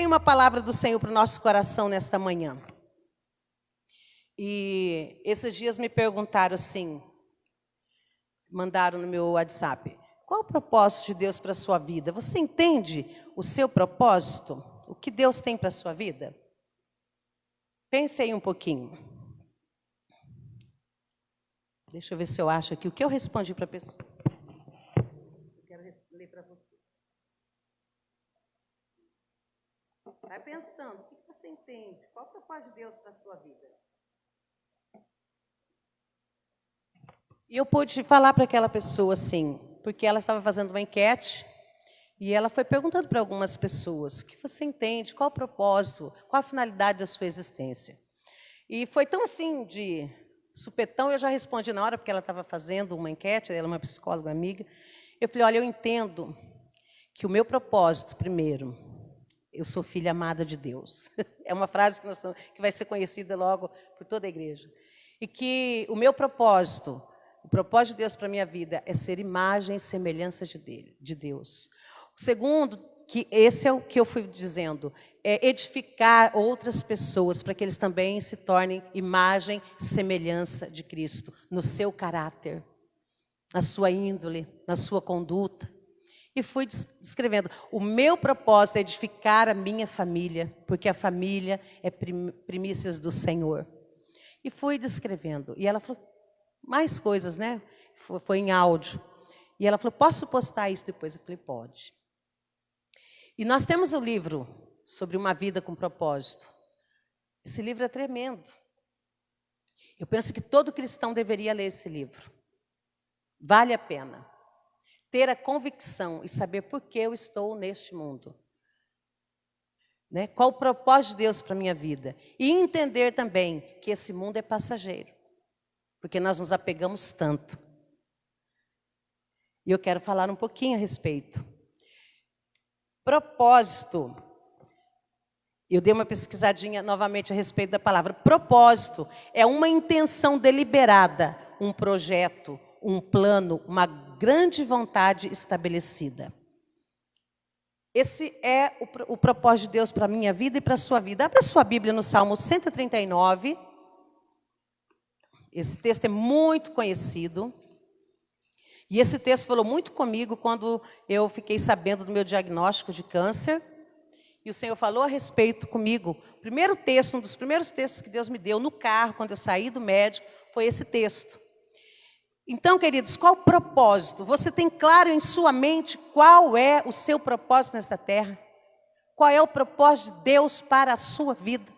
tenho uma palavra do Senhor para o nosso coração nesta manhã. E esses dias me perguntaram assim, mandaram no meu WhatsApp, qual o propósito de Deus para a sua vida? Você entende o seu propósito? O que Deus tem para a sua vida? Pense aí um pouquinho. Deixa eu ver se eu acho aqui o que eu respondi para a pessoa. Quero ler para você. Vai pensando, o que você entende? Qual o propósito de Deus para a sua vida? E eu pude falar para aquela pessoa assim, porque ela estava fazendo uma enquete e ela foi perguntando para algumas pessoas, o que você entende, qual o propósito, qual a finalidade da sua existência? E foi tão assim, de supetão, eu já respondi na hora, porque ela estava fazendo uma enquete, ela é uma psicóloga amiga. Eu falei, olha, eu entendo que o meu propósito, primeiro, eu sou filha amada de Deus. É uma frase que vai ser conhecida logo por toda a igreja. E que o meu propósito, o propósito de Deus para a minha vida é ser imagem e semelhança de Deus. O segundo, que esse é o que eu fui dizendo, é edificar outras pessoas para que eles também se tornem imagem e semelhança de Cristo, no seu caráter, na sua índole, na sua conduta. E fui descrevendo, o meu propósito é edificar a minha família, porque a família é primícias do Senhor. E fui descrevendo, e ela falou, mais coisas, né? Foi em áudio. E ela falou, posso postar isso depois? Eu falei, pode. E nós temos o livro sobre uma vida com propósito. Esse livro é tremendo. Eu penso que todo cristão deveria ler esse livro. Vale a pena. Ter a convicção e saber por que eu estou neste mundo. Né? Qual o propósito de Deus para a minha vida. E entender também que esse mundo é passageiro. Porque nós nos apegamos tanto. E eu quero falar um pouquinho a respeito. Propósito. Eu dei uma pesquisadinha novamente a respeito da palavra. Propósito é uma intenção deliberada, um projeto, um plano, uma grande vontade estabelecida. Esse é o propósito de Deus para a minha vida e para a sua vida. Abra sua Bíblia no Salmo 139. Esse texto é muito conhecido. E esse texto falou muito comigo quando eu fiquei sabendo do meu diagnóstico de câncer. E o Senhor falou a respeito comigo. Primeiro texto, um dos primeiros textos que Deus me deu no carro, quando eu saí do médico, foi esse texto. Então, queridos, qual o propósito? Você tem claro em sua mente qual é o seu propósito nesta terra? Qual é o propósito de Deus para a sua vida?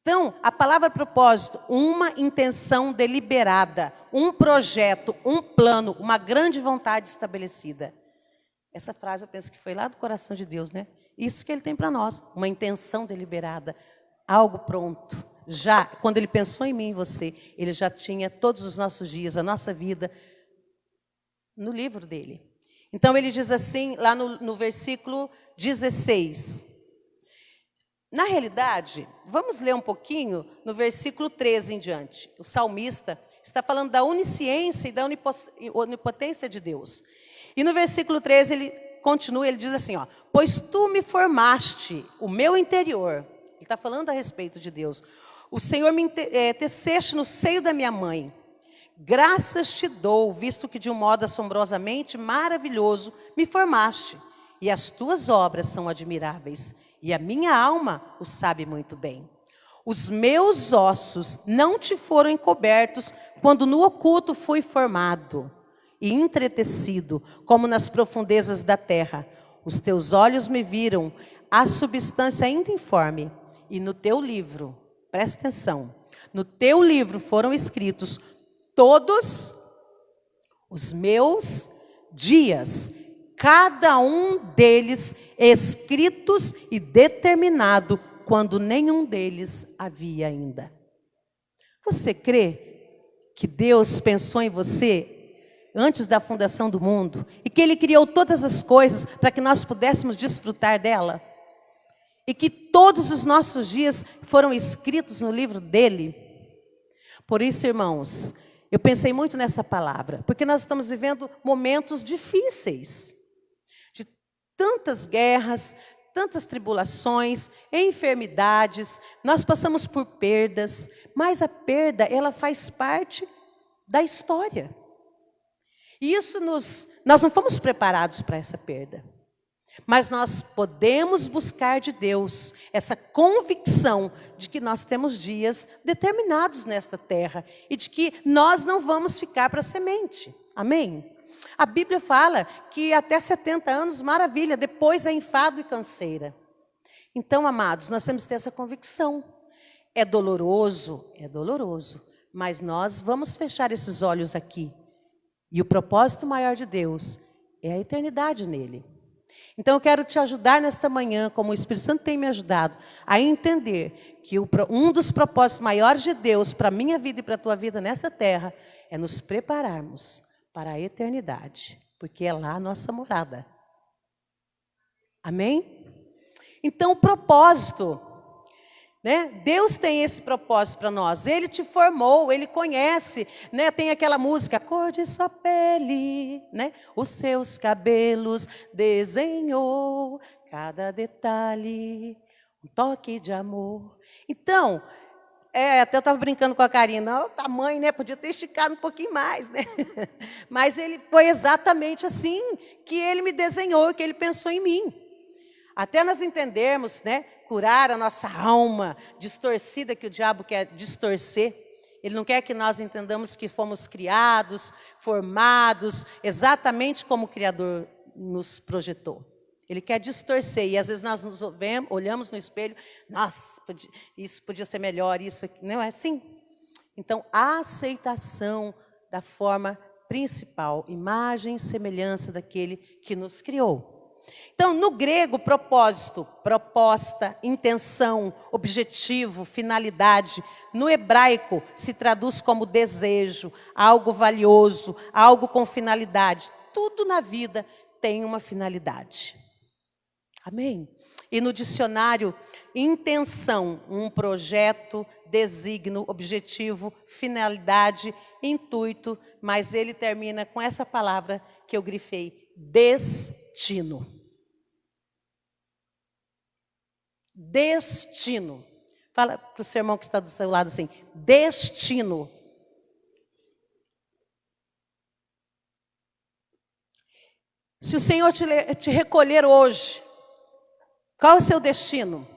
Então, a palavra propósito, uma intenção deliberada, um projeto, um plano, uma grande vontade estabelecida. Essa frase eu penso que foi lá do coração de Deus, né? Isso que Ele tem para nós, uma intenção deliberada, algo pronto. Já, quando Ele pensou em mim e em você, Ele já tinha todos os nossos dias, a nossa vida, no livro dEle. Então, Ele diz assim, lá no versículo 16... Na realidade, vamos ler um pouquinho no versículo 13 em diante. O salmista está falando da onisciência e da onipotência de Deus. E no versículo 13 ele continua, ele diz assim, ó, pois tu me formaste, o meu interior. Ele está falando a respeito de Deus. O Senhor me teceste no seio da minha mãe. Graças te dou, visto que de um modo assombrosamente maravilhoso me formaste. E as tuas obras são admiráveis. E a minha alma o sabe muito bem. Os meus ossos não te foram encobertos quando no oculto fui formado e entretecido, como nas profundezas da terra. Os teus olhos me viram, a substância ainda informe. E no teu livro, presta atenção, no teu livro foram escritos todos os meus dias, cada um deles escritos e determinado, quando nenhum deles havia ainda. Você crê que Deus pensou em você antes da fundação do mundo e que Ele criou todas as coisas para que nós pudéssemos desfrutar dela? E que todos os nossos dias foram escritos no livro dEle? Por isso, irmãos, eu pensei muito nessa palavra, porque nós estamos vivendo momentos difíceis. Tantas guerras, tantas tribulações, enfermidades, nós passamos por perdas, mas a perda, ela faz parte da história. E nós não fomos preparados para essa perda. Mas nós podemos buscar de Deus essa convicção de que nós temos dias determinados nesta terra e de que nós não vamos ficar para semente. Amém? A Bíblia fala que até 70 anos, maravilha, depois é enfado e canseira. Então, amados, nós temos que ter essa convicção. É doloroso, mas nós vamos fechar esses olhos aqui. E o propósito maior de Deus é a eternidade nele. Então eu quero te ajudar nesta manhã, como o Espírito Santo tem me ajudado, a entender que um dos propósitos maiores de Deus para a minha vida e para a tua vida nessa terra é nos prepararmos para a eternidade, porque é lá a nossa morada. Amém? Então o propósito, né? Deus tem esse propósito para nós. Ele te formou, Ele conhece, né? Tem aquela música, a cor de sua pele, né? Os seus cabelos desenhou, cada detalhe, um toque de amor. Então, até eu estava brincando com a Karina, o tamanho, né? Podia ter esticado um pouquinho mais, né? Mas foi exatamente assim que Ele me desenhou, que Ele pensou em mim. Até nós entendermos, né? Curar a nossa alma distorcida, que o diabo quer distorcer. Ele não quer que nós entendamos que fomos criados, formados, exatamente como o Criador nos projetou. Ele quer distorcer, e às vezes nós nos olhamos no espelho, nossa, isso podia ser melhor, isso aqui. Não é assim? Então, a aceitação da forma principal, imagem e semelhança daquele que nos criou. Então, no grego, propósito, proposta, intenção, objetivo, finalidade. No hebraico, se traduz como desejo, algo valioso, algo com finalidade. Tudo na vida tem uma finalidade. Amém? E no dicionário, intenção, um projeto, desígnio, objetivo, finalidade, intuito, mas ele termina com essa palavra que eu grifei, destino. Destino. Fala para o seu irmão que está do seu lado assim, destino. Se o Senhor te recolher hoje, qual é o seu destino?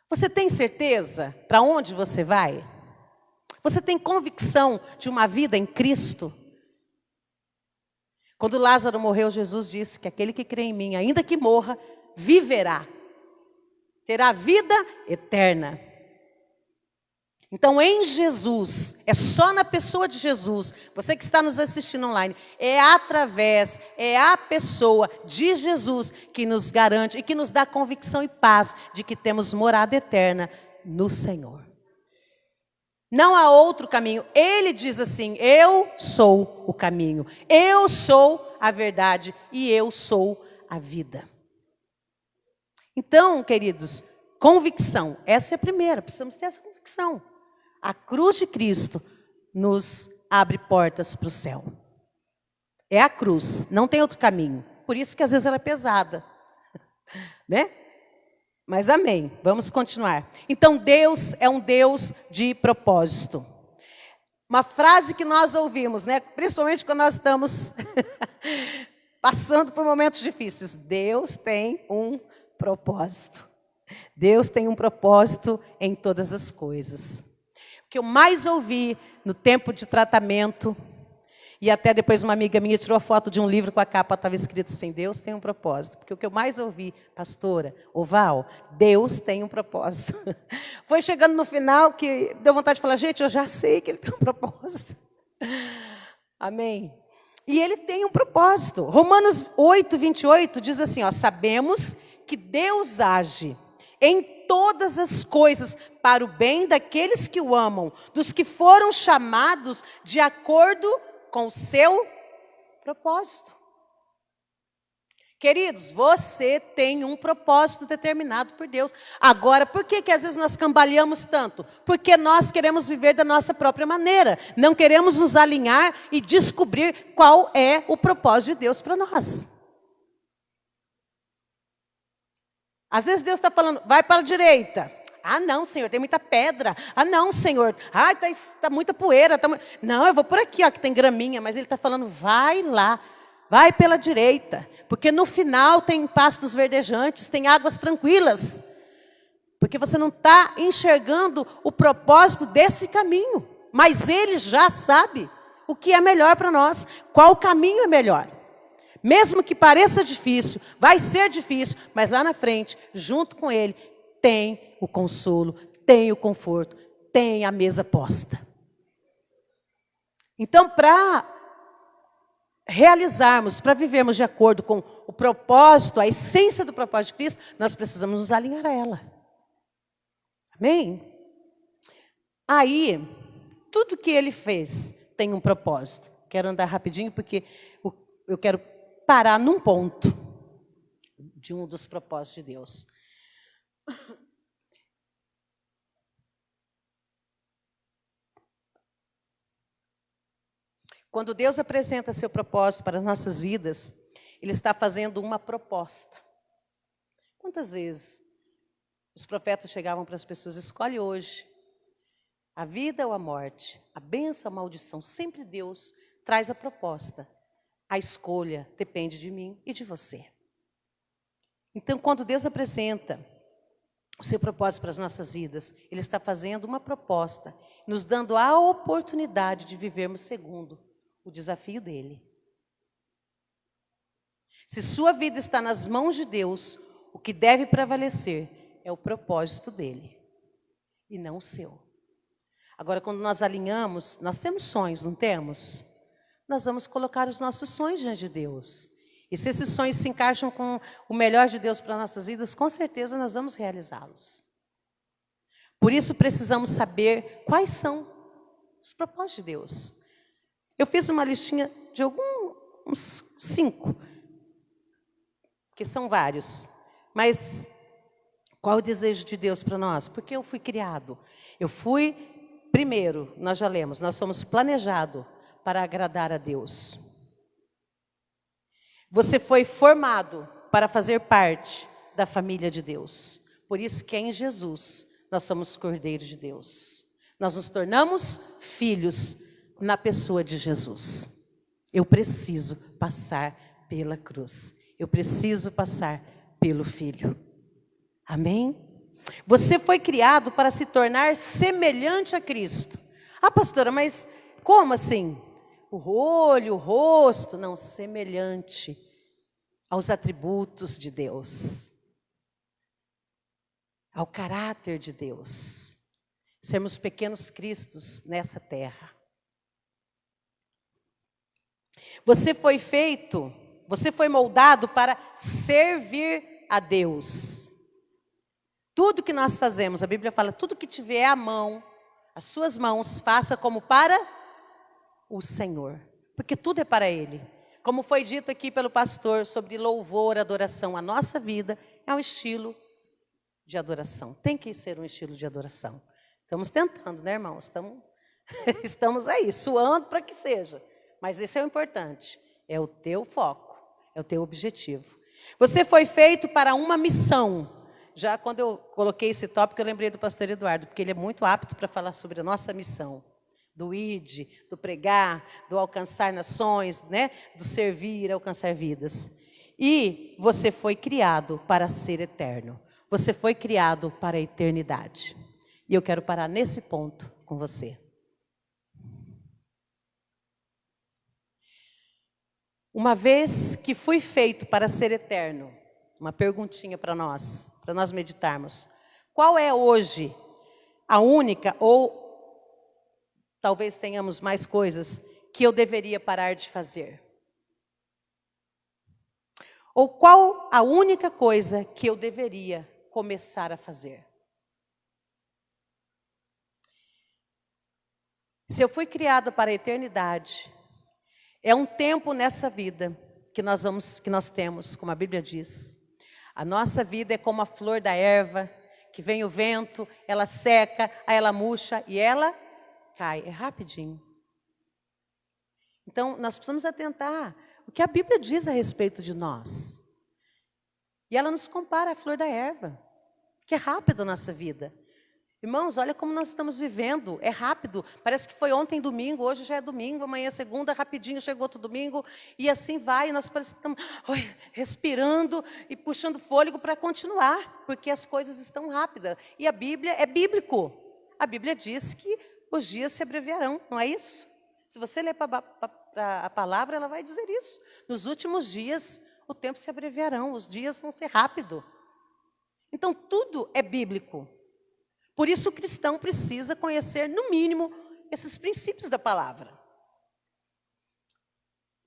Você tem certeza para onde você vai? Você tem convicção de uma vida em Cristo? Quando Lázaro morreu, Jesus disse que aquele que crê em mim, ainda que morra, viverá. Terá vida eterna. Então, em Jesus, é só na pessoa de Jesus, você que está nos assistindo online, é a pessoa de Jesus que nos garante e que nos dá convicção e paz de que temos morada eterna no Senhor. Não há outro caminho. Ele diz assim, eu sou o caminho, eu sou a verdade e eu sou a vida. Então, queridos, convicção, essa é a primeira, precisamos ter essa convicção. A cruz de Cristo nos abre portas para o céu. É a cruz, não tem outro caminho. Por isso que às vezes ela é pesada, né? Mas amém, vamos continuar. Então Deus é um Deus de propósito. Uma frase que nós ouvimos, né? Principalmente quando nós estamos passando por momentos difíceis. Deus tem um propósito. Deus tem um propósito em todas as coisas. O que eu mais ouvi no tempo de tratamento, e até depois uma amiga minha tirou a foto de um livro com a capa, estava escrito assim, Deus tem um propósito. Porque o que eu mais ouvi, pastora, Oval, Deus tem um propósito. Foi chegando no final que deu vontade de falar, gente, eu já sei que Ele tem um propósito. Amém? E Ele tem um propósito. Romanos 8, 28 diz assim, ó, sabemos que Deus age em todas as coisas para o bem daqueles que o amam, dos que foram chamados de acordo com o seu propósito. Queridos, você tem um propósito determinado por Deus. Agora, por que às vezes nós cambaleamos tanto? Porque nós queremos viver da nossa própria maneira. Não queremos nos alinhar e descobrir qual é o propósito de Deus para nós. Às vezes Deus está falando, vai para a direita. Ah, não, Senhor, tem muita pedra. Ah, não, Senhor. Ah, tá muita poeira. Não, eu vou por aqui, ó, que tem graminha. Mas Ele está falando, vai lá. Vai pela direita. Porque no final tem pastos verdejantes, tem águas tranquilas. Porque você não está enxergando o propósito desse caminho. Mas Ele já sabe o que é melhor para nós. Qual caminho é melhor. Mesmo que pareça difícil, vai ser difícil, mas lá na frente, junto com Ele, tem o consolo, tem o conforto, tem a mesa posta. Então, para realizarmos, para vivermos de acordo com o propósito, a essência do propósito de Cristo, nós precisamos nos alinhar a ela. Amém? Aí, tudo que Ele fez tem um propósito. Quero andar rapidinho porque eu quero parar num ponto de um dos propósitos de Deus. Quando Deus apresenta seu propósito para as nossas vidas, Ele está fazendo uma proposta. Quantas vezes os profetas chegavam para as pessoas, escolhe hoje a vida ou a morte, a bênção ou a maldição, sempre Deus traz a proposta. A escolha depende de mim e de você. Então, quando Deus apresenta o seu propósito para as nossas vidas, Ele está fazendo uma proposta, nos dando a oportunidade de vivermos segundo o desafio dEle. Se sua vida está nas mãos de Deus, o que deve prevalecer é o propósito dEle e não o seu. Agora, quando nós alinhamos, nós temos sonhos, não temos? Nós vamos colocar os nossos sonhos diante de Deus. E se esses sonhos se encaixam com o melhor de Deus para nossas vidas, com certeza nós vamos realizá-los. Por isso precisamos saber quais são os propósitos de Deus. Eu fiz uma listinha de uns 5, que são vários. Mas qual é o desejo de Deus para nós? Porque eu fui criado. Primeiro, nós já lemos, nós somos planejados para agradar a Deus. Você foi formado para fazer parte da família de Deus. Por isso que em Jesus nós somos cordeiros de Deus. Nós nos tornamos filhos na pessoa de Jesus. Eu preciso passar pela cruz. Eu preciso passar pelo Filho. Amém? Você foi criado para se tornar semelhante a Cristo. Ah, pastora, mas como assim? O olho, o rosto, não, semelhante aos atributos de Deus, ao caráter de Deus, sermos pequenos cristos nessa terra. Você foi moldado para servir a Deus. Tudo que nós fazemos, a Bíblia fala, tudo que tiver à mão, as suas mãos, faça como para o Senhor, porque tudo é para Ele. Como foi dito aqui pelo pastor sobre louvor, adoração, a nossa vida é um estilo de adoração. Tem que ser um estilo de adoração. Estamos tentando, né, irmãos? Estamos aí, suando para que seja. Mas esse é o importante, é o teu foco, é o teu objetivo. Você foi feito para uma missão. Já quando eu coloquei esse tópico, eu lembrei do pastor Eduardo, porque ele é muito apto para falar sobre a nossa missão. Do id, do pregar, do alcançar nações, né? Do servir, alcançar vidas. E você foi criado para ser eterno. Você foi criado para a eternidade. E eu quero parar nesse ponto com você. Uma vez que fui feito para ser eterno, uma perguntinha para nós meditarmos. Qual é hoje a única ou talvez tenhamos mais coisas que eu deveria parar de fazer? Ou qual a única coisa que eu deveria começar a fazer? Se eu fui criado para a eternidade, é um tempo nessa vida que nós temos, como a Bíblia diz. A nossa vida é como a flor da erva, que vem o vento, ela seca, aí ela murcha e ela cai. É rapidinho. Então, nós precisamos atentar o que a Bíblia diz a respeito de nós. E ela nos compara à flor da erva, que é rápido a nossa vida. Irmãos, olha como nós estamos vivendo, é rápido. Parece que foi ontem domingo, hoje já é domingo, amanhã é segunda, rapidinho chegou outro domingo. E assim vai, nós parecemos que estamos respirando e puxando fôlego para continuar, porque as coisas estão rápidas. E a Bíblia é bíblico. A Bíblia diz que os dias se abreviarão, não é isso? Se você ler a palavra, ela vai dizer isso. Nos últimos dias, o tempo se abreviarão, os dias vão ser rápidos. Então, tudo é bíblico. Por isso, o cristão precisa conhecer, no mínimo, esses princípios da palavra.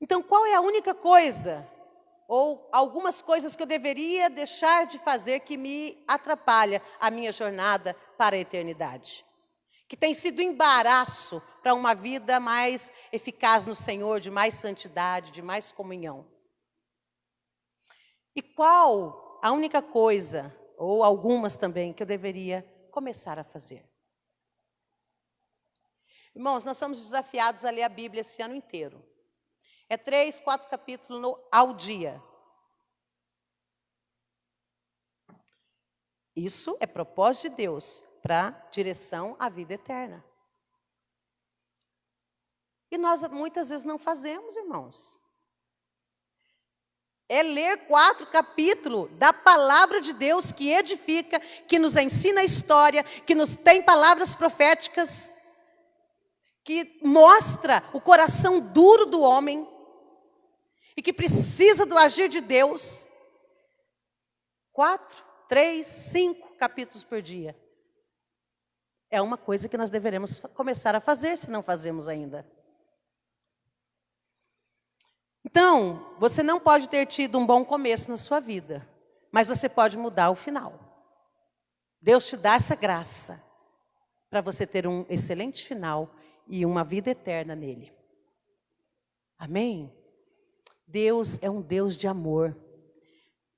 Então, qual é a única coisa, ou algumas coisas que eu deveria deixar de fazer que me atrapalha a minha jornada para a eternidade? Que tem sido embaraço para uma vida mais eficaz no Senhor, de mais santidade, de mais comunhão. E qual a única coisa, ou algumas também, que eu deveria começar a fazer? Irmãos, nós somos desafiados a ler a Bíblia esse ano inteiro. É 3, 4 capítulos ao dia. Isso é propósito de Deus para direção à vida eterna. E nós muitas vezes não fazemos, irmãos. É ler 4 capítulos da palavra de Deus que edifica, que nos ensina a história, que nos tem palavras proféticas, que mostra o coração duro do homem e que precisa do agir de Deus. 4, 3, 5 capítulos por dia. É uma coisa que nós deveremos começar a fazer, se não fazemos ainda. Então, você não pode ter tido um bom começo na sua vida, mas você pode mudar o final. Deus te dá essa graça para você ter um excelente final e uma vida eterna nele. Amém? Deus é um Deus de amor.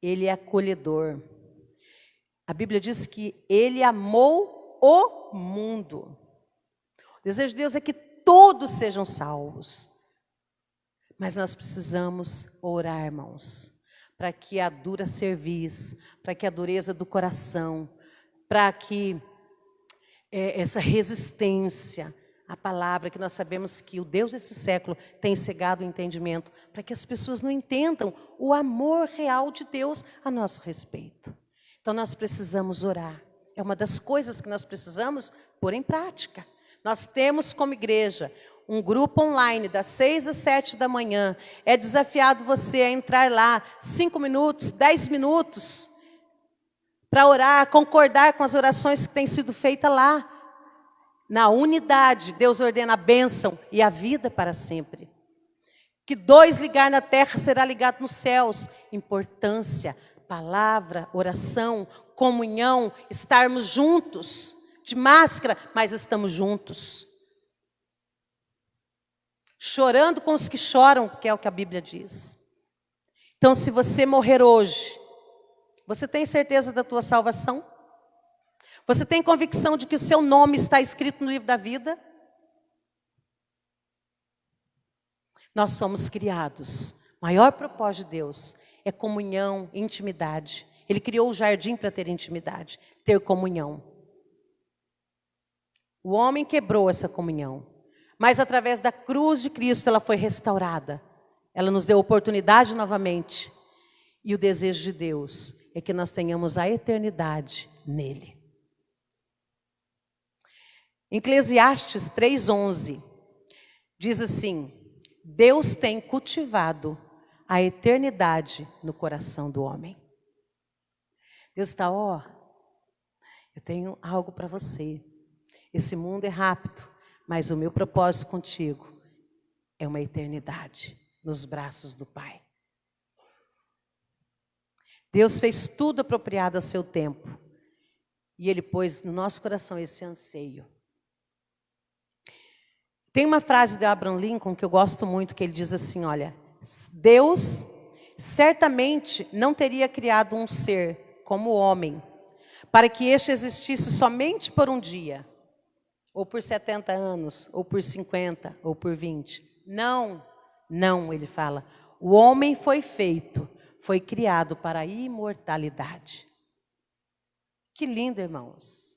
Ele é acolhedor. A Bíblia diz que Ele amou o mundo. O desejo de Deus é que todos sejam salvos. Mas nós precisamos orar, irmãos, para que a dura cerviz, para que a dureza do coração, para que essa resistência à palavra, que nós sabemos que o Deus desse século tem cegado o entendimento, para que as pessoas não entendam o amor real de Deus a nosso respeito. Então nós precisamos orar. É uma das coisas que nós precisamos pôr em prática. Nós temos como igreja um grupo online das 6 às 7 da manhã. É desafiado você a entrar lá 5 minutos, 10 minutos, para orar, concordar com as orações que têm sido feitas lá. Na unidade, Deus ordena a bênção e a vida para sempre. Que 2 ligar na terra será ligado nos céus. Importância, palavra, oração, comunhão, estarmos juntos. De máscara, mas estamos juntos. Chorando com os que choram, que é o que a Bíblia diz. Então, se você morrer hoje, você tem certeza da tua salvação? Você tem convicção de que o seu nome está escrito no livro da vida? Nós somos criados. O maior propósito de Deus é comunhão, intimidade. Ele criou o jardim para ter intimidade, ter comunhão. O homem quebrou essa comunhão. Mas através da cruz de Cristo ela foi restaurada. Ela nos deu oportunidade novamente. E o desejo de Deus é que nós tenhamos a eternidade nele. Eclesiastes 3:11 diz assim: Deus tem cultivado a eternidade no coração do homem. Deus está, eu tenho algo para você. Esse mundo é rápido. Mas o meu propósito contigo é uma eternidade nos braços do Pai. Deus fez tudo apropriado ao seu tempo. E Ele pôs no nosso coração esse anseio. Tem uma frase de Abraham Lincoln que eu gosto muito, que ele diz assim, olha, Deus certamente não teria criado um ser como o homem, para que este existisse somente por um dia. Ou por 70 anos, ou por 50, ou por 20. Não, ele fala. O homem foi feito foi criado para a imortalidade. Que lindo, irmãos.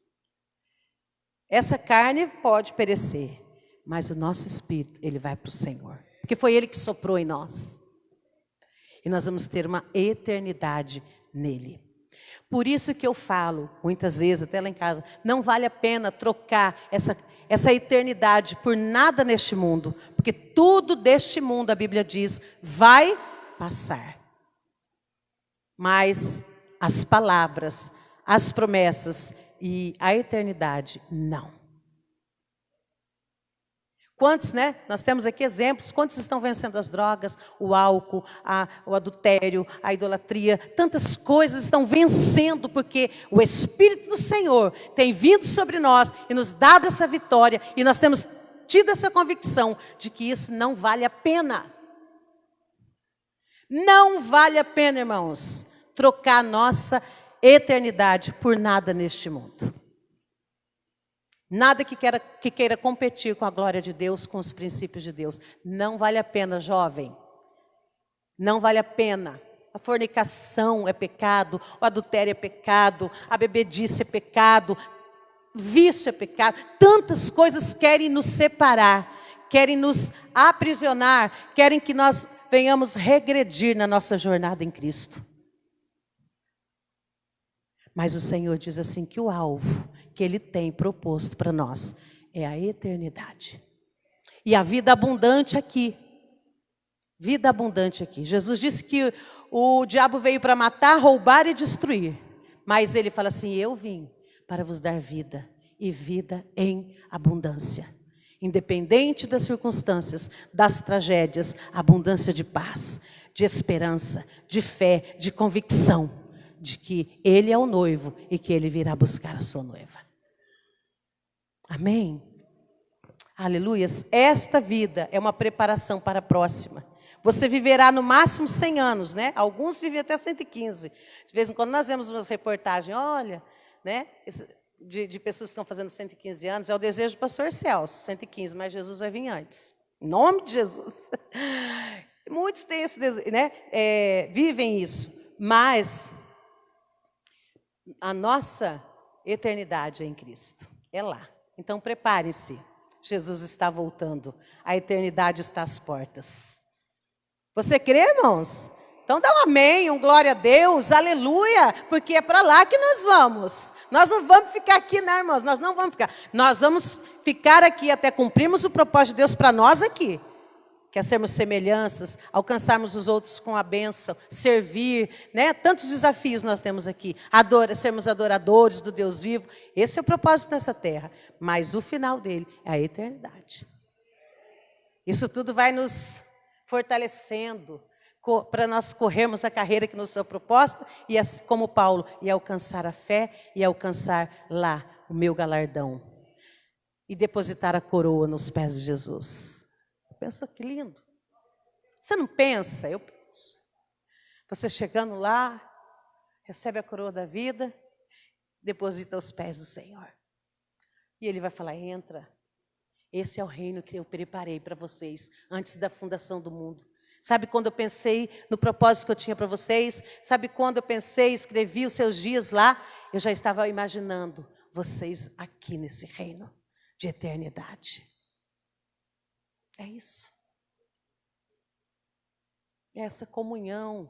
Essa carne pode perecer, mas o nosso espírito, ele vai para o Senhor. Porque foi Ele que soprou em nós. E nós vamos ter uma eternidade nele. Por isso que eu falo, muitas vezes, até lá em casa, não vale a pena trocar essa eternidade por nada neste mundo. Porque tudo deste mundo, a Bíblia diz, vai passar. Mas as palavras, as promessas e a eternidade, não. Quantos, né? Nós temos aqui exemplos. Quantos estão vencendo as drogas, o álcool, o adultério, a idolatria? Tantas coisas estão vencendo porque o Espírito do Senhor tem vindo sobre nós e nos dado essa vitória. E nós temos tido essa convicção de que isso não vale a pena. Não vale a pena, irmãos, trocar nossa eternidade por nada neste mundo. Nada que queira competir com a glória de Deus, com os princípios de Deus. Não vale a pena, jovem. Não vale a pena. A fornicação é pecado, o adultério é pecado, a bebedice é pecado, vício é pecado. Tantas coisas querem nos separar, querem nos aprisionar, querem que nós venhamos regredir na nossa jornada em Cristo. Mas o Senhor diz assim que o alvo que Ele tem proposto para nós é a eternidade. E a vida abundante aqui. Vida abundante aqui. Jesus disse que o diabo veio para matar, roubar e destruir. Mas Ele fala assim, eu vim para vos dar vida. E vida em abundância. Independente das circunstâncias, das tragédias, abundância de paz, de esperança, de fé, de convicção. De que Ele é o noivo e que Ele virá buscar a sua noiva. Amém? Aleluias. Esta vida é uma preparação para a próxima. Você viverá no máximo 100 anos, né? Alguns vivem até 115. De vez em quando nós vemos umas reportagens, olha, né? De pessoas que estão fazendo 115 anos, é o desejo do pastor Celso, 115, mas Jesus vai vir antes. Em nome de Jesus. Muitos têm esse desejo, né? Vivem isso, mas a nossa eternidade é em Cristo, é lá. Então prepare-se, Jesus está voltando, a eternidade está às portas. Você crê, irmãos? Então dá um amém, um glória a Deus, aleluia, porque é para lá que nós vamos. Nós não vamos ficar aqui, né, irmãos? Nós não vamos ficar. Nós vamos ficar aqui até cumprirmos o propósito de Deus para nós aqui. Quer sermos semelhanças, alcançarmos os outros com a bênção, servir, né? Tantos desafios nós temos aqui. Sermos adoradores do Deus vivo. Esse é o propósito dessa terra. Mas o final dele é a eternidade. Isso tudo vai nos fortalecendo para nós corrermos a carreira que nos foi proposta, e assim como Paulo, e alcançar a fé, e alcançar lá o meu galardão. E depositar a coroa nos pés de Jesus. Pensa que lindo. Você não pensa? Eu penso. Você chegando lá, recebe a coroa da vida, deposita aos pés do Senhor. E Ele vai falar, entra. Esse é o reino que eu preparei para vocês, antes da fundação do mundo. Sabe quando eu pensei no propósito que eu tinha para vocês? Sabe quando eu pensei, escrevi os seus dias lá? Eu já estava imaginando vocês aqui nesse reino de eternidade. É isso. É essa comunhão.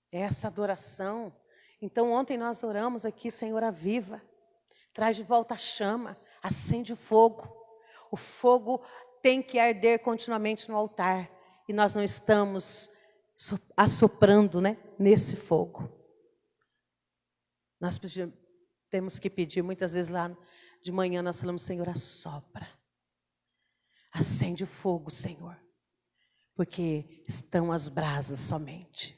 É essa adoração. Então ontem nós oramos aqui, Senhor, aviva. Traz de volta a chama. Acende o fogo. O fogo tem que arder continuamente no altar. E nós não estamos assoprando, né, nesse fogo. Nós temos que pedir, muitas vezes lá de manhã nós falamos, Senhor, assopra. Acende o fogo, Senhor, porque estão as brasas somente.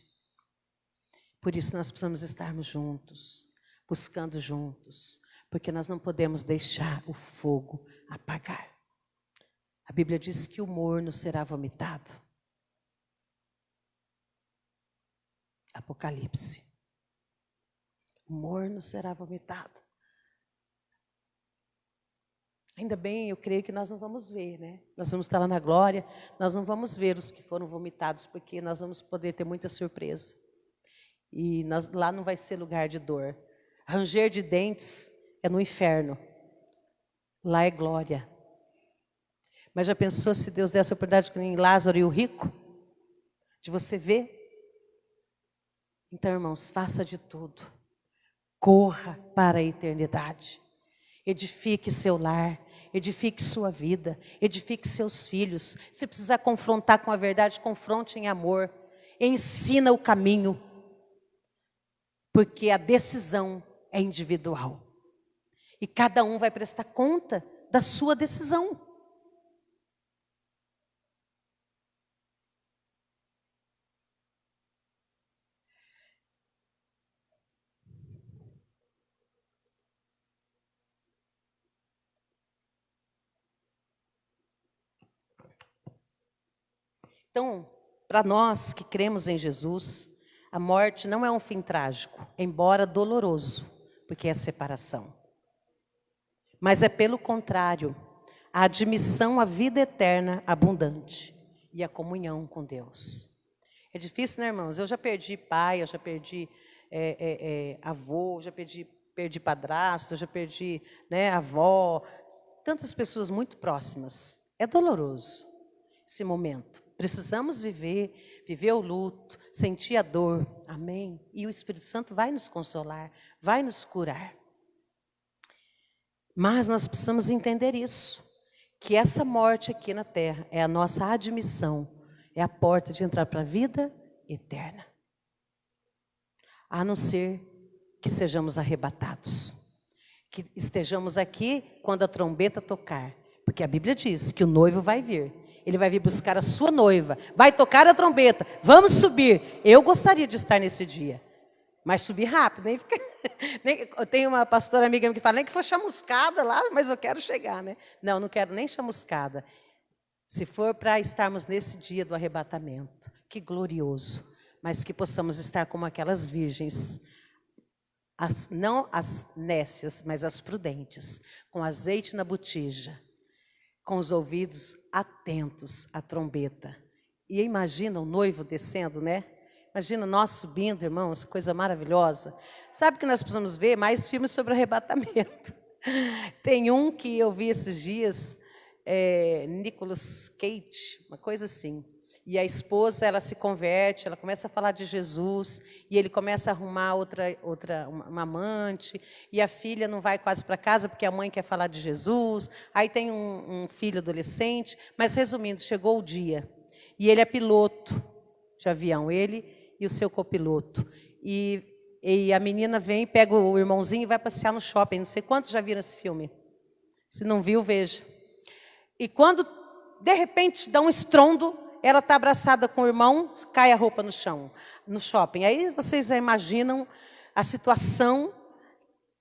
Por isso nós precisamos estarmos juntos, buscando juntos, porque nós não podemos deixar o fogo apagar. A Bíblia diz que o morno será vomitado. Apocalipse. O morno será vomitado. Ainda bem, eu creio que nós não vamos ver, né? Nós vamos estar lá na glória, nós não vamos ver os que foram vomitados, porque nós vamos poder ter muita surpresa. E lá não vai ser lugar de dor. Ranger de dentes é no inferno. Lá é glória. Mas já pensou se Deus desse a oportunidade que nem Lázaro e o rico? De você ver? Então, irmãos, faça de tudo. Corra para a eternidade. Edifique seu lar, edifique sua vida, edifique seus filhos. Se precisar confrontar com a verdade, confronte em amor. Ensina o caminho. Porque a decisão é individual. E cada um vai prestar conta da sua decisão. Então, para nós que cremos em Jesus, a morte não é um fim trágico, embora doloroso, porque é separação. Mas é pelo contrário, a admissão à vida eterna abundante e a comunhão com Deus. É difícil, né, irmãos? Eu já perdi pai, eu já perdi avô, já perdi padrasto, eu já perdi, né, avó, tantas pessoas muito próximas. É doloroso esse momento. Precisamos viver o luto, sentir a dor, amém? E o Espírito Santo vai nos consolar, vai nos curar. Mas nós precisamos entender isso, que essa morte aqui na terra é a nossa admissão, é a porta de entrar para a vida eterna. A não ser que sejamos arrebatados, que estejamos aqui quando a trombeta tocar, porque a Bíblia diz que o noivo vai vir. Ele vai vir buscar a sua noiva, vai tocar a trombeta, vamos subir. Eu gostaria de estar nesse dia, mas subir rápido. Eu tenho uma pastora amiga minha que fala, nem que for chamuscada lá, mas eu quero chegar, né? Não quero nem chamuscada. Se for para estarmos nesse dia do arrebatamento, que glorioso, mas que possamos estar como aquelas virgens, não as nécias, mas as prudentes, com azeite na botija, com os ouvidos atentos à trombeta. E imagina o noivo descendo, né? Imagina nós subindo, irmãos, coisa maravilhosa. Sabe que nós precisamos ver mais filmes sobre arrebatamento. Tem um que eu vi esses dias, Nicolas Cage, uma coisa assim. E a esposa, ela se converte, ela começa a falar de Jesus, e ele começa a arrumar uma amante, e a filha não vai quase para casa porque a mãe quer falar de Jesus. Aí tem um filho adolescente, mas resumindo, chegou o dia, e ele é piloto de avião, ele e o seu copiloto. E a menina vem, pega o irmãozinho e vai passear no shopping. Não sei quantos já viram esse filme. Se não viu, veja. E quando, de repente, dá um estrondo, ela está abraçada com o irmão, cai a roupa no chão, no shopping. Aí vocês já imaginam a situação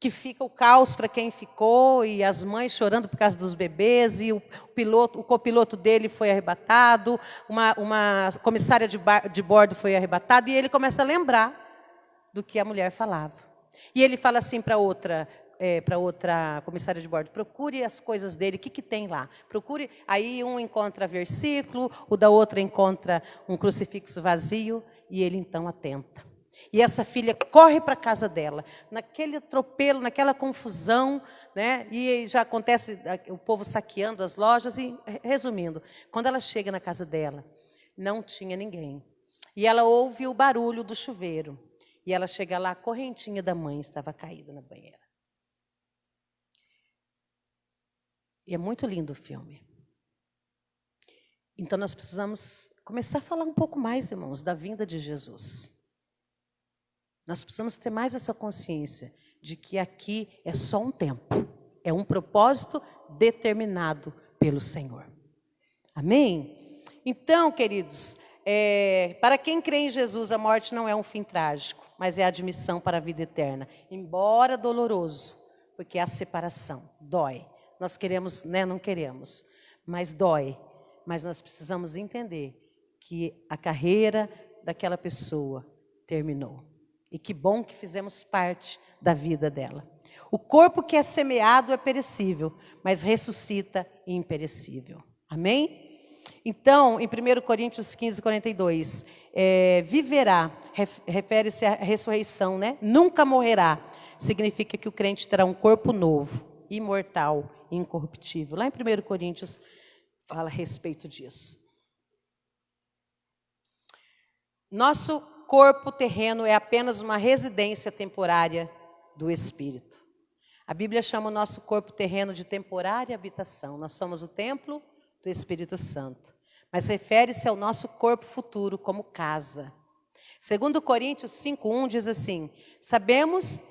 que fica o caos para quem ficou, e as mães chorando por causa dos bebês, e o copiloto dele foi arrebatado, uma comissária de bordo foi arrebatada, e ele começa a lembrar do que a mulher falava. E ele fala assim para outra comissária de bordo, procure as coisas dele, o que tem lá? Procure. Aí um encontra versículo, o da outra encontra um crucifixo vazio, e ele então atenta. E essa filha corre para a casa dela, naquele atropelo, naquela confusão, né? E já acontece o povo saqueando as lojas. E, resumindo, quando ela chega na casa dela, não tinha ninguém. E ela ouve o barulho do chuveiro. E ela chega lá, a correntinha da mãe estava caída na banheira. E é muito lindo o filme. Então nós precisamos começar a falar um pouco mais, irmãos, da vinda de Jesus. Nós precisamos ter mais essa consciência de que aqui é só um tempo. É um propósito determinado pelo Senhor. Amém? Então, queridos, para quem crê em Jesus, a morte não é um fim trágico, mas é a admissão para a vida eterna. Embora doloroso, porque é a separação, dói. Nós queremos, né? Não queremos, mas dói. Mas nós precisamos entender que a carreira daquela pessoa terminou. E que bom que fizemos parte da vida dela. O corpo que é semeado é perecível, mas ressuscita imperecível. Amém? Então, em 1 Coríntios 15, 42, viverá, refere-se à ressurreição, né? Nunca morrerá. Significa que o crente terá um corpo novo, imortal, incorruptível. Lá em 1 Coríntios fala a respeito disso. Nosso corpo terreno é apenas uma residência temporária do Espírito. A Bíblia chama o nosso corpo terreno de temporária habitação. Nós somos o templo do Espírito Santo. Mas refere-se ao nosso corpo futuro como casa. 2 Coríntios 5:1 diz assim: sabemos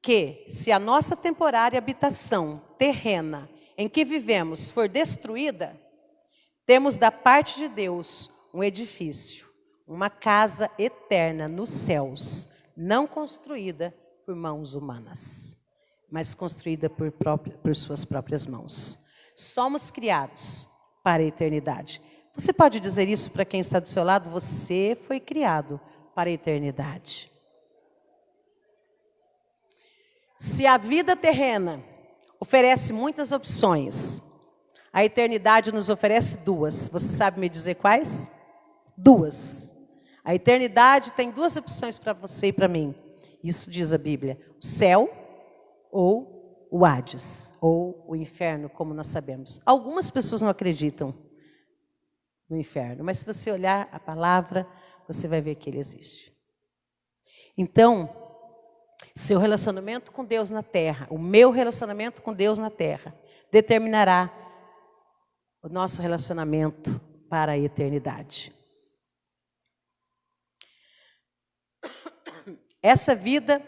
que se a nossa temporária habitação terrena em que vivemos for destruída, temos da parte de Deus um edifício, uma casa eterna nos céus, não construída por mãos humanas, mas construída por suas próprias mãos. Somos criados para a eternidade. Você pode dizer isso para quem está do seu lado? Você foi criado para a eternidade. Se a vida terrena oferece muitas opções, a eternidade nos oferece duas. Você sabe me dizer quais? Duas. A eternidade tem duas opções para você e para mim. Isso diz a Bíblia: o céu ou o Hades, ou o inferno, como nós sabemos. Algumas pessoas não acreditam no inferno, mas se você olhar a palavra, você vai ver que ele existe. Então, seu relacionamento com Deus na terra, o meu relacionamento com Deus na terra, determinará o nosso relacionamento para a eternidade. Essa vida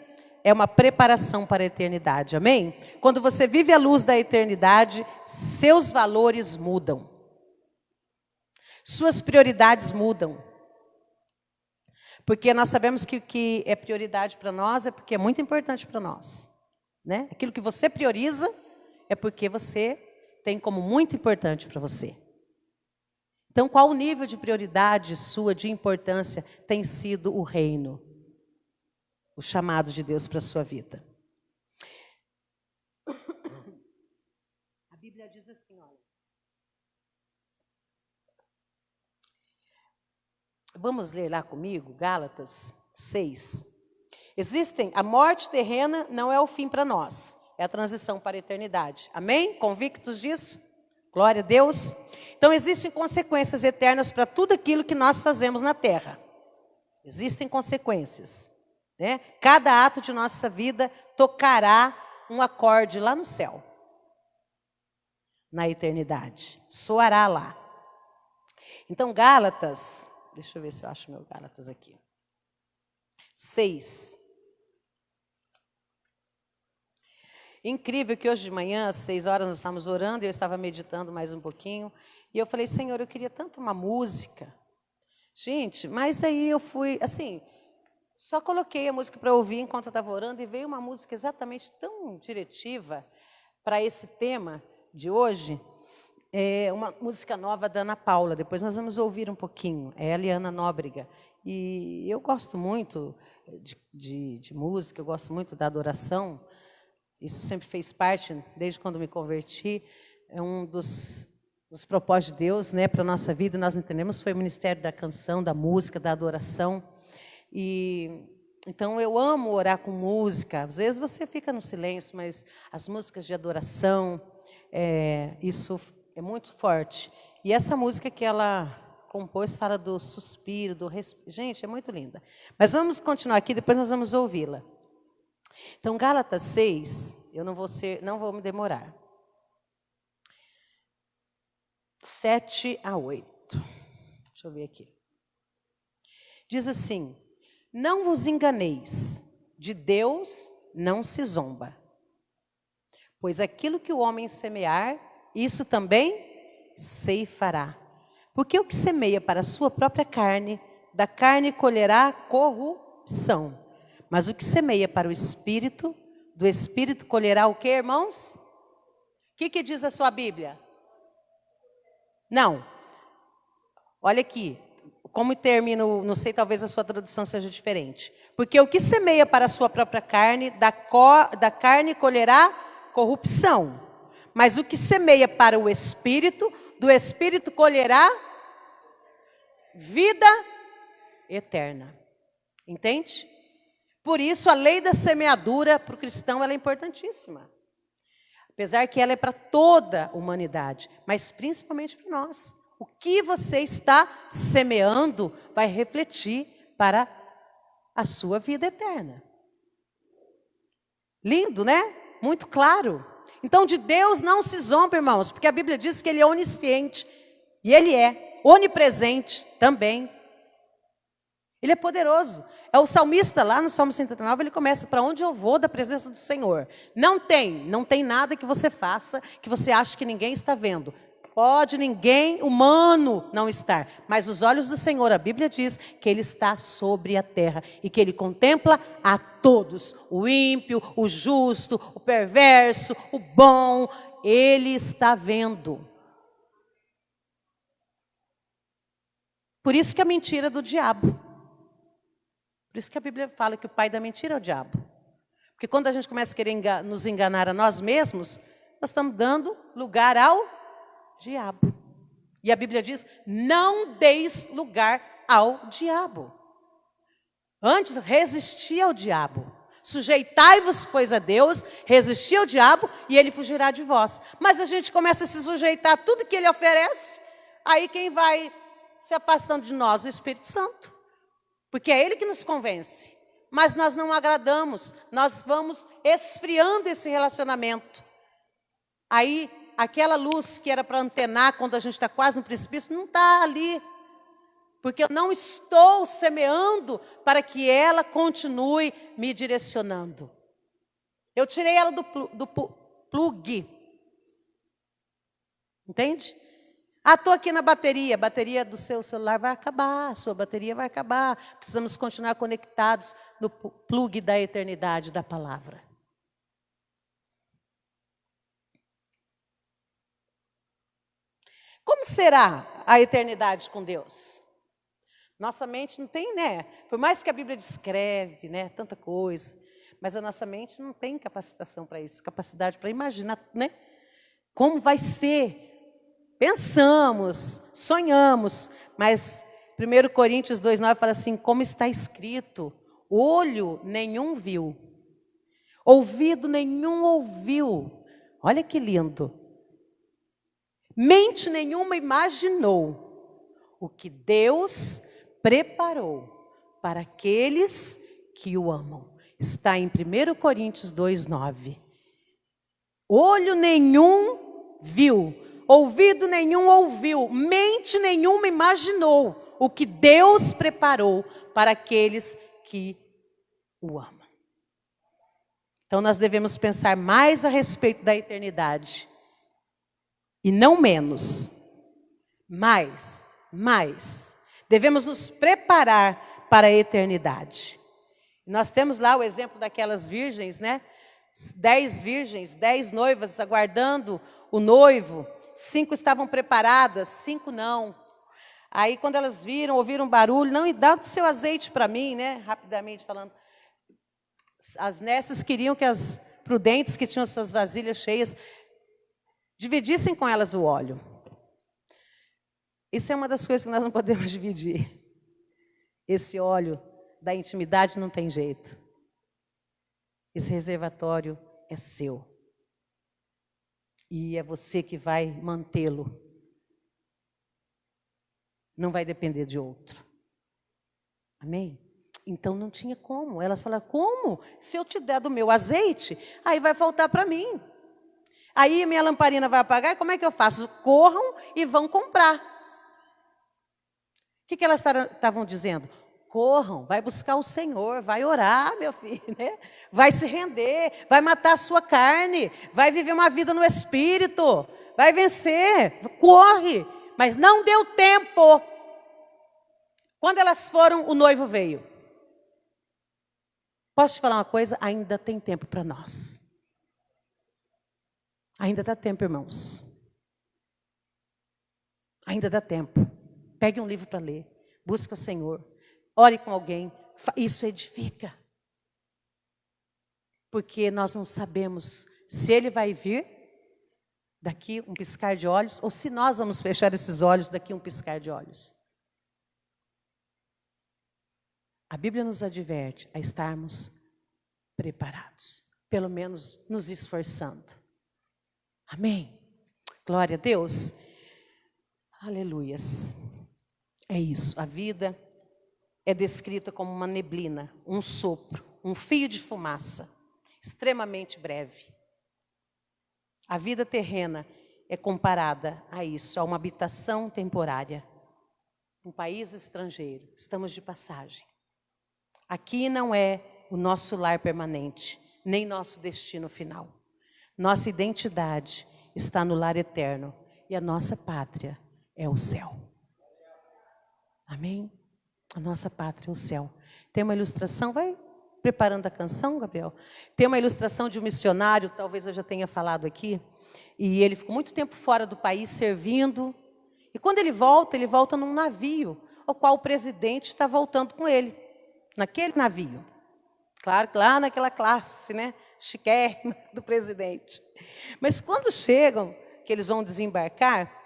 é uma preparação para a eternidade, amém? Quando você vive à luz da eternidade, seus valores mudam. Suas prioridades mudam. Porque nós sabemos que o que é prioridade para nós é porque é muito importante para nós, né? Aquilo que você prioriza é porque você tem como muito importante para você. Então, qual o nível de prioridade sua, de importância, tem sido o reino? O chamado de Deus para a sua vida. A Bíblia diz assim, olha. Vamos ler lá comigo, Gálatas 6. A morte terrena não é o fim para nós, é a transição para a eternidade. Amém? Convictos disso? Glória a Deus. Então, existem consequências eternas para tudo aquilo que nós fazemos na terra. Existem consequências. Né? Cada ato de nossa vida tocará um acorde lá no céu, na eternidade, soará lá. Então, Gálatas, deixa eu ver se eu acho meu Gálatas aqui, 6. Incrível que hoje de manhã, às 6 horas, nós estávamos orando, e eu estava meditando mais um pouquinho, e eu falei: Senhor, eu queria tanto uma música. Gente, mas aí eu fui, assim, só coloquei a música para ouvir enquanto eu estava orando, e veio uma música exatamente tão diretiva para esse tema de hoje. É uma música nova da Ana Paula, depois nós vamos ouvir um pouquinho. É a Liana Nóbrega. E eu gosto muito de música, eu gosto muito da adoração. Isso sempre fez parte, desde quando me converti. É um dos propósitos de Deus, né, para a nossa vida, nós entendemos, foi o ministério da canção, da música, da adoração. E então eu amo orar com música. Às vezes você fica no silêncio, mas as músicas de adoração, isso é muito forte. E essa música que ela compôs fala do suspiro, gente, é muito linda. Mas vamos continuar aqui, depois nós vamos ouvi-la. Então, Gálatas 6, eu não vou me demorar. 7 a 8. Deixa eu ver aqui. Diz assim: não vos enganeis, de Deus não se zomba. Pois aquilo que o homem semear, isso também ceifará. Porque o que semeia para a sua própria carne, da carne colherá corrupção. Mas o que semeia para o Espírito, do Espírito colherá o quê, irmãos? O que diz a sua Bíblia? Não. Olha aqui. como termina, não sei, talvez a sua tradução seja diferente. Porque o que semeia para a sua própria carne, da carne colherá corrupção. Mas o que semeia para o Espírito, do Espírito colherá vida eterna. Entende? Por isso, a lei da semeadura para o cristão ela é importantíssima. Apesar que ela é para toda a humanidade, mas principalmente para nós. O que você está semeando vai refletir para a sua vida eterna. Lindo, né? Muito claro. Então, de Deus não se zomba, irmãos, porque a Bíblia diz que Ele é onisciente. E Ele é onipresente também. Ele é poderoso. É o salmista lá no Salmo 139, ele começa, para onde eu vou da presença do Senhor? Não tem nada que você faça, que você ache que ninguém está vendo. Pode ninguém humano não estar, mas os olhos do Senhor, a Bíblia diz que Ele está sobre a terra e que Ele contempla a todos, o ímpio, o justo, o perverso, o bom, Ele está vendo. Por isso que a mentira é do diabo. Por isso que a Bíblia fala que o pai da mentira é o diabo. Porque quando a gente começa a querer nos enganar a nós mesmos, nós estamos dando lugar ao diabo. E a Bíblia diz, não deis lugar ao diabo. Antes, resisti ao diabo. Sujeitai-vos, pois, a Deus, resisti ao diabo e ele fugirá de vós. Mas a gente começa a se sujeitar a tudo que ele oferece, aí quem vai se afastando de nós? O Espírito Santo. Porque é Ele que nos convence. Mas nós não agradamos. Nós vamos esfriando esse relacionamento. Aí, aquela luz que era para antenar quando a gente está quase no precipício, não está ali. Porque eu não estou semeando para que ela continue me direcionando. Eu tirei ela do plug. Entende? Estou aqui na bateria. A bateria do seu celular vai acabar. A sua bateria vai acabar. Precisamos continuar conectados no plug da eternidade da palavra. Como será a eternidade com Deus? Nossa mente não tem, né? Por mais que a Bíblia descreve, né, tanta coisa, mas a nossa mente não tem capacitação para isso, capacidade para imaginar, né? Como vai ser? Pensamos, sonhamos, mas 1 Coríntios 2,9 fala assim, como está escrito, olho nenhum viu, ouvido nenhum ouviu. Olha que lindo. Mente nenhuma imaginou o que Deus preparou para aqueles que o amam. Está em 1 Coríntios 2,9. Olho nenhum viu, ouvido nenhum ouviu, mente nenhuma imaginou o que Deus preparou para aqueles que o amam. Então nós devemos pensar mais a respeito da eternidade. E não menos. Mais. Devemos nos preparar para a eternidade. Nós temos lá o exemplo daquelas virgens, né? 10 virgens, 10 noivas aguardando o noivo. 5 estavam preparadas, 5 não. Aí quando elas ouviram um barulho, não, e dá o seu azeite para mim, né? Rapidamente falando. As nécias queriam que as prudentes que tinham suas vasilhas cheias dividissem com elas o óleo. Isso é uma das coisas que nós não podemos dividir. Esse óleo da intimidade não tem jeito. Esse reservatório é seu. E é você que vai mantê-lo. Não vai depender de outro. Amém? Então não tinha como. Elas falaram, como? Se eu te der do meu azeite, aí vai faltar para mim. Aí minha lamparina vai apagar, e como é que eu faço? Corram e vão comprar. O que elas estavam dizendo? Corram, vai buscar o Senhor, vai orar, meu filho, né? Vai se render, vai matar a sua carne, vai viver uma vida no Espírito, vai vencer, corre. Mas não deu tempo. Quando elas foram, o noivo veio. Posso te falar uma coisa? Ainda tem tempo para nós. Ainda dá tempo, irmãos. Ainda dá tempo. Pegue um livro para ler. Busca o Senhor. Ore com alguém. Isso edifica. Porque nós não sabemos se Ele vai vir daqui um piscar de olhos, ou se nós vamos fechar esses olhos daqui um piscar de olhos. A Bíblia nos adverte a estarmos preparados, pelo menos nos esforçando. Amém? Glória a Deus. Aleluias. É isso, a vida é descrita como uma neblina, um sopro, um fio de fumaça, extremamente breve. A vida terrena é comparada a isso, a uma habitação temporária, um país estrangeiro. Estamos de passagem. Aqui não é o nosso lar permanente, nem nosso destino final. Nossa identidade está no lar eterno e a nossa pátria é o céu. Amém? A nossa pátria é o céu. Tem uma ilustração, vai preparando a canção, Gabriel. Tem uma ilustração de um missionário, talvez eu já tenha falado aqui, e ele ficou muito tempo fora do país servindo. E quando ele volta num navio, ao qual o presidente está voltando com ele, naquele navio. Claro que lá naquela classe, né, chiquérrima do presidente. Mas quando chegam, que eles vão desembarcar,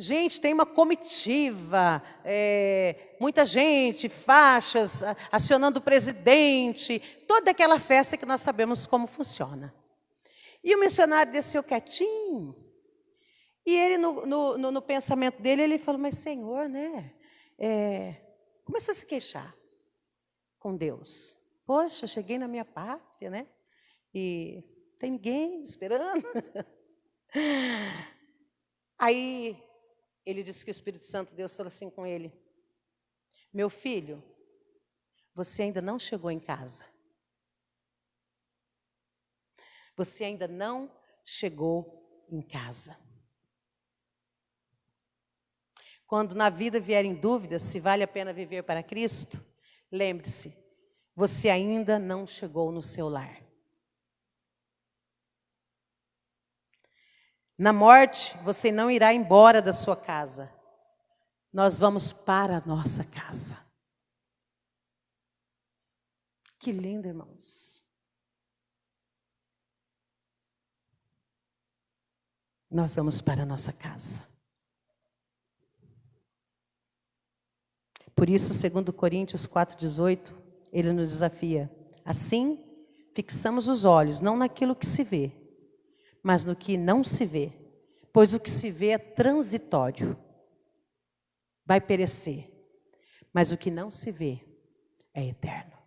gente, tem uma comitiva, muita gente, faixas, acionando o presidente, toda aquela festa que nós sabemos como funciona. E o missionário desceu quietinho, e ele, no pensamento dele, ele falou, mas Senhor, né? Começou a se queixar com Deus. Poxa, cheguei na minha pátria, né? E tem ninguém me esperando. Aí, ele disse que o Espírito Santo, Deus falou assim com ele, meu filho, você ainda não chegou em casa. Você ainda não chegou em casa. Quando na vida vierem dúvidas se vale a pena viver para Cristo, lembre-se, você ainda não chegou no seu lar. Na morte, você não irá embora da sua casa. Nós vamos para a nossa casa. Que lindo, irmãos. Nós vamos para a nossa casa. Por isso, segundo Coríntios 4,18, ele nos desafia. Assim, fixamos os olhos, não naquilo que se vê, mas no que não se vê. Pois o que se vê é transitório, vai perecer. Mas o que não se vê é eterno.